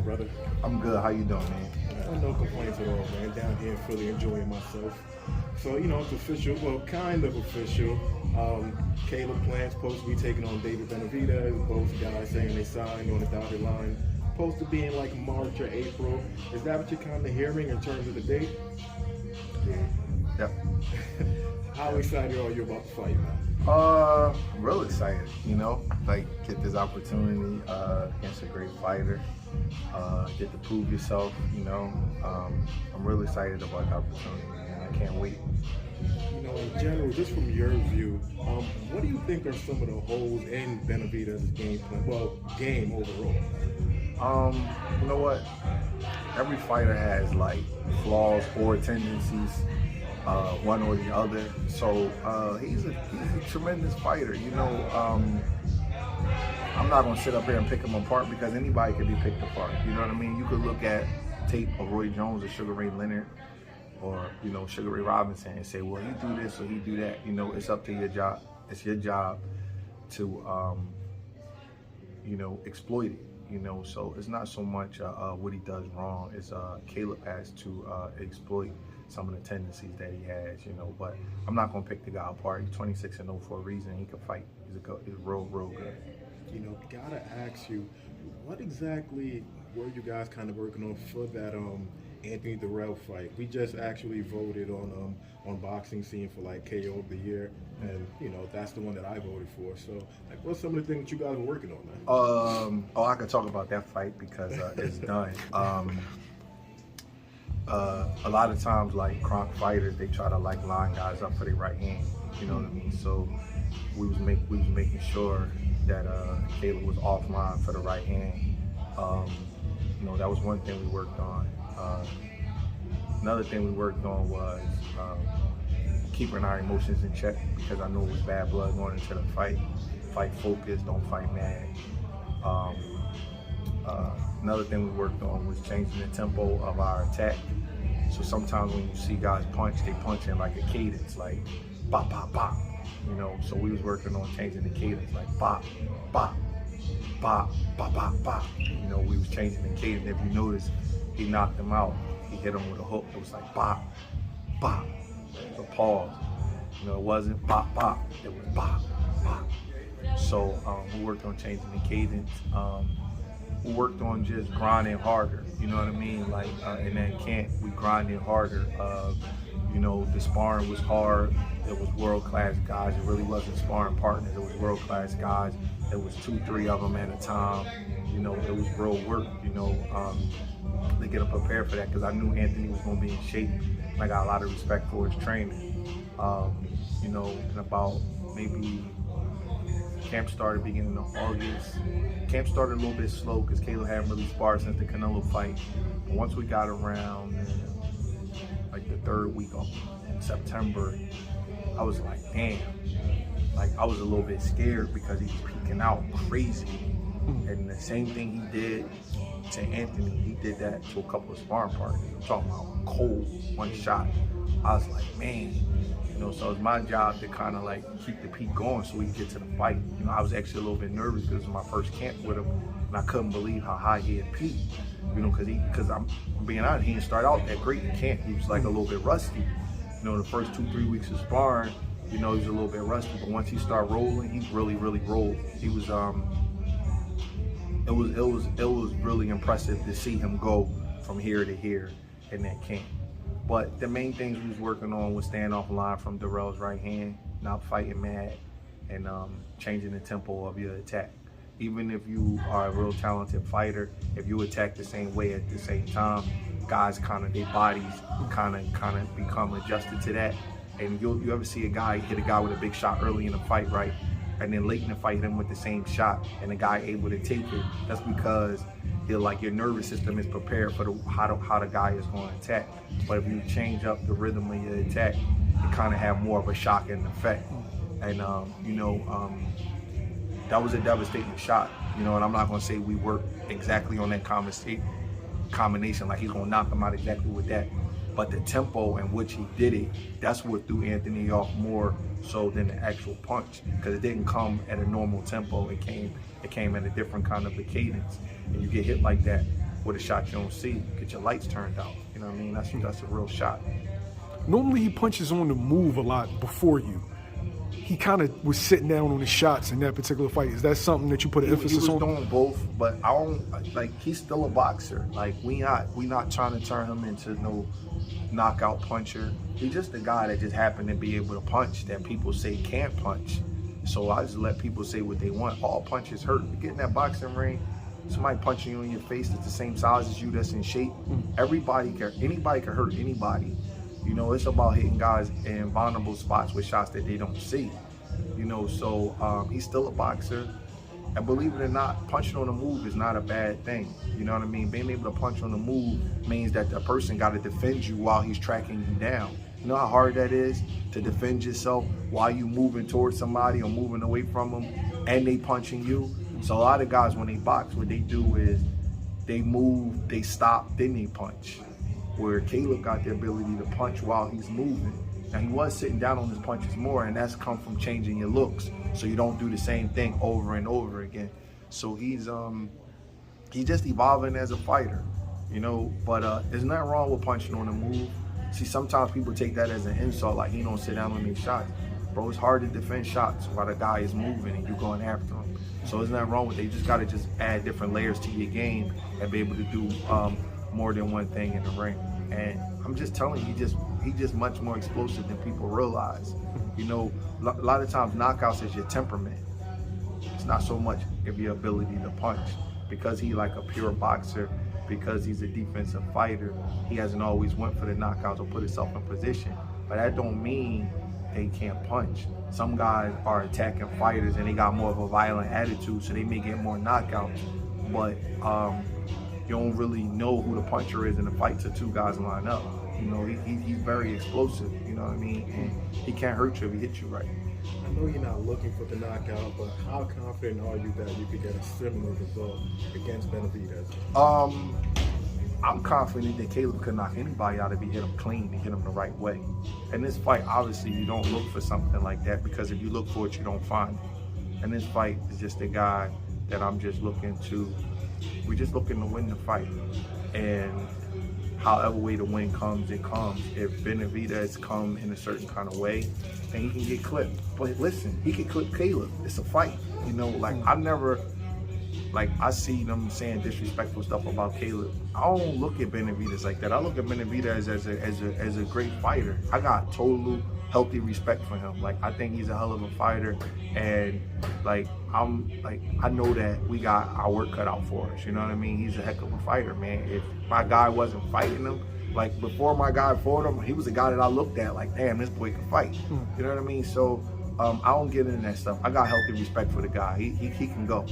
brother? I'm good. How you doing, man? No complaints at all, man. Down here in Philly enjoying myself. So, it's official, well, kind of official. Caleb Plant's supposed to be taking on David Benavidez. Both guys saying they signed on the dotted line. Supposed to be in like March or April. Is that what you're kind of hearing in terms of the date? Yep. How excited are you about the fight, man? I'm real excited, get this opportunity against a great fighter, get to prove yourself, I'm really excited about the opportunity, man. I can't wait. In general, just from your view, what do you think are some of the holes in Benavidez's game plan? Well, game overall. You know what? Every fighter has like flaws or tendencies, one or the other. So he's a tremendous fighter. I'm not gonna sit up here and pick him apart because anybody can be picked apart. You know what I mean? You could look at tape of Roy Jones or Sugar Ray Leonard or Sugar Ray Robinson and say, well, he do this or he do that. It's up to your job. It's your job to exploit it. So it's not so much what he does wrong. It's Caleb has to exploit some of the tendencies that he has. But I'm not gonna pick the guy apart. He's 26-0 for a reason. He can fight. He's real good. Gotta ask you, what exactly were you guys kind of working on for that Anthony Durrell fight? We just actually voted on Boxing Scene for like KO of the year, and that's the one that I voted for. So, what's some of the things that you guys were working on, man? I can talk about that fight because it's done. A lot of times, like Kronk fighters, they try to line guys up for their right hand. You know what I mean? So we was making sure that Caleb was offline for the right hand. That was one thing we worked on. Another thing we worked on was keeping our emotions in check because I knew it was bad blood going into the fight. Fight focused, don't fight mad. Another thing we worked on was changing the tempo of our attack. So sometimes when you see guys punch, they punch in like a cadence, like bop, bop, bop. So we was working on changing the cadence, like bop, bop, bop, bop, bop, bop. We was changing the cadence. If you notice, he knocked him out. He hit him with a hook. It was like bop, bop. So pause. It wasn't bop, bop. It was bop, bop. So we worked on changing the cadence. We worked on just grinding harder. You know what I mean? Like in that camp, we grinded harder. The sparring was hard. It was world-class guys. It really wasn't sparring partners. It was world-class guys. It was 2-3 of them at a time. It was real work. To get him prepared for that because I knew Anthony was going to be in shape. And I got a lot of respect for his training. In about maybe camp started beginning of August. Camp started a little bit slow because Caleb hadn't really sparred since the Canelo fight. But once we got around like the third week of September, I was like, damn. I was a little bit scared because he was peeking out crazy. And the same thing he did to Anthony, he did that to a couple of sparring partners. I'm talking about cold, one shot. I was like, man, so it's my job to kind of keep the peak going so we can get to the fight. I was actually a little bit nervous because it was my first camp with him, and I couldn't believe how high he had peaked. Because I'm being honest, he didn't start out that great in camp. He was like a little bit rusty. The first 2-3 weeks of sparring, he was a little bit rusty, but once he started rolling, he really rolled. He was it was really impressive to see him go from here to here in that camp. But the main things we was working on was staying off line from Durrell's right hand, not fighting mad, and changing the tempo of your attack. Even if you are a real talented fighter, if you attack the same way at the same time, guys their bodies kind of become adjusted to that. And you ever see a guy hit a guy with a big shot early in the fight, right? And then late in the fight, hit him with the same shot, and the guy able to take it. That's because your nervous system is prepared for how the guy is going to attack. But if you change up the rhythm of your attack, you kind of have more of a shocking effect. And that was a devastating shot. And I'm not going to say we worked exactly on that combination, like he's going to knock him out exactly with that. But the tempo in which he did it, that's what threw Anthony off more so than the actual punch, because it didn't come at a normal tempo. It came at a different kind of a cadence, and you get hit like that. with a shot you don't see, get your lights turned out. You know what I mean? That's a real shot. Normally he punches on the move a lot before you. He kind of was sitting down on his shots in that particular fight. Is that something that you put an emphasis on? He was doing both, but I don't like. He's still a boxer. Like we not trying to turn him into no knockout puncher. He's just a guy that just happened to be able to punch that people say can't punch. So I just let people say what they want. All punches hurt. You get in that boxing ring, somebody punching you in your face that's the same size as you, that's in shape. Anybody can hurt anybody. You know, it's about hitting guys in vulnerable spots with shots that they don't see. You know, so he's still a boxer. And believe it or not, punching on the move is not a bad thing. You know what I mean? Being able to punch on the move means that the person got to defend you while he's tracking you down. You know how hard that is to defend yourself while you moving towards somebody or moving away from them and they punching you? So a lot of guys, when they box, what they do is they move, they stop, then they punch. Where Caleb got the ability to punch while he's moving. Now he was sitting down on his punches more, and that's come from changing your looks, so you don't do the same thing over and over again. So he's just evolving as a fighter, you know. But there's nothing wrong with punching on the move. See, sometimes people take that as an insult, like he don't sit down on these shots. Bro, it's hard to defend shots while the guy is moving and you going after him. So there's nothing wrong with it. You just gotta just add different layers to your game and be able to do more than one thing in the ring. And I'm just telling you, he's just much more explosive than people realize. You know, a lot of times knockouts is your temperament. It's not so much of your ability to punch. Because he's like a pure boxer, because he's a defensive fighter, he hasn't always went for the knockouts or put himself in position. But that don't mean they can't punch. Some guys are attacking fighters and they got more of a violent attitude, so they may get more knockouts. But you don't really know who the puncher is in the fight till two guys line up. You know, he's very explosive, you know what I mean? And he can't hurt you if he hits you right. I know you're not looking for the knockout, but how confident are you that you could get a similar result against Benavidez? I'm confident that Caleb could knock anybody out if he hit him clean and hit him the right way. In this fight, obviously, you don't look for something like that, because if you look for it, you don't find it. And this fight is just a guy that we're just looking to win the fight. And however way the win comes, it comes. If Benavidez come in a certain kind of way, then he can get clipped. But listen, he can clip Caleb. It's a fight. You know, like I see them saying disrespectful stuff about Caleb. I don't look at Benavidez like that. I look at Benavidez as a great fighter. I got total healthy respect for him. Like, I think he's a hell of a fighter, and I know that we got our work cut out for us. You know what I mean? He's a heck of a fighter, man. If my guy wasn't fighting him, like before my guy fought him, he was a guy that I looked at like, damn, this boy can fight. You know what I mean? So I don't get into that stuff. I got healthy respect for the guy. He can go.